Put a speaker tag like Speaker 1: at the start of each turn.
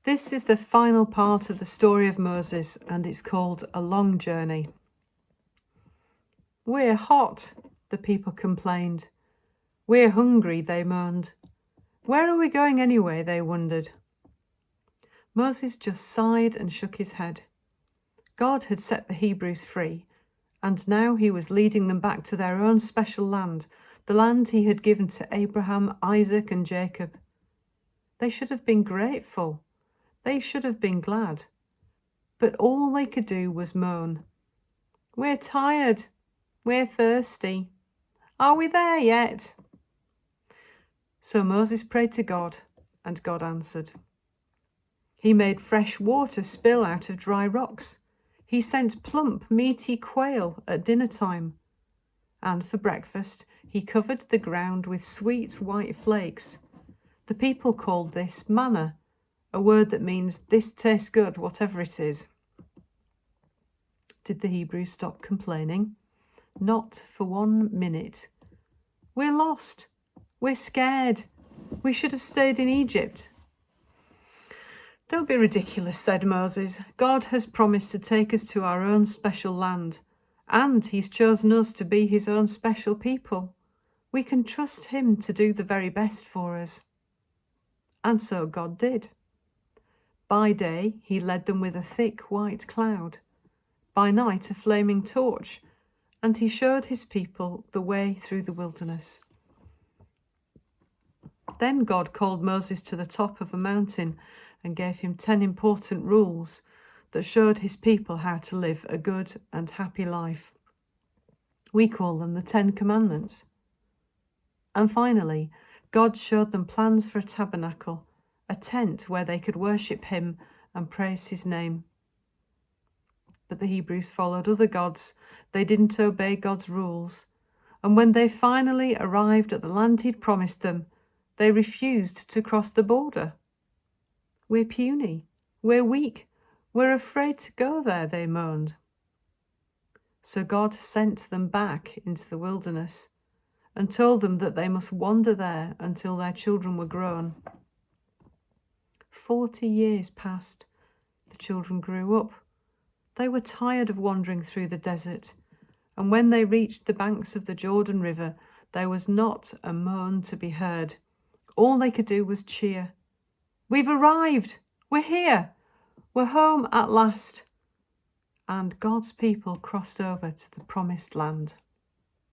Speaker 1: This is the final part of the story of Moses, and it's called A Long Journey. "We're hot," the people complained. "We're hungry," they moaned. "Where are we going anyway?" they wondered. Moses just sighed and shook his head. God had set the Hebrews free, and now he was leading them back to their own special land, the land he had given to Abraham, Isaac, and Jacob. They should have been grateful. They should have been glad. But all they could do was moan. "We're tired. We're thirsty. Are we there yet?" So Moses prayed to God, and God answered. He made fresh water spill out of dry rocks. He sent plump, meaty quail at dinner time. And for breakfast, he covered the ground with sweet white flakes. The people called this manna, a word that means "this tastes good, whatever it is." Did the Hebrews stop complaining? Not for 1 minute. "We're lost. We're scared. We should have stayed in Egypt." "Don't be ridiculous," said Moses. "God has promised to take us to our own special land, and he's chosen us to be his own special people. We can trust him to do the very best for us." And so God did. By day, he led them with a thick white cloud. By night, a flaming torch, and he showed his people the way through the wilderness. Then God called Moses to the top of a mountain and gave him 10 important rules that showed his people how to live a good and happy life. We call them the 10 Commandments. And finally, God showed them plans for a tabernacle, a tent where they could worship him and praise his name. But the Hebrews followed other gods. They didn't obey God's rules. And when they finally arrived at the land he'd promised them, they refused to cross the border. "We're puny. We're weak. We're afraid to go there," they moaned. So God sent them back into the wilderness and told them that they must wander there until their children were grown. 40 years passed. The children grew up. They were tired of wandering through the desert, and when they reached the banks of the Jordan River, there was not a moan to be heard. All they could do was cheer. "We've arrived! We're here! We're home at last!" And God's people crossed over to the promised land.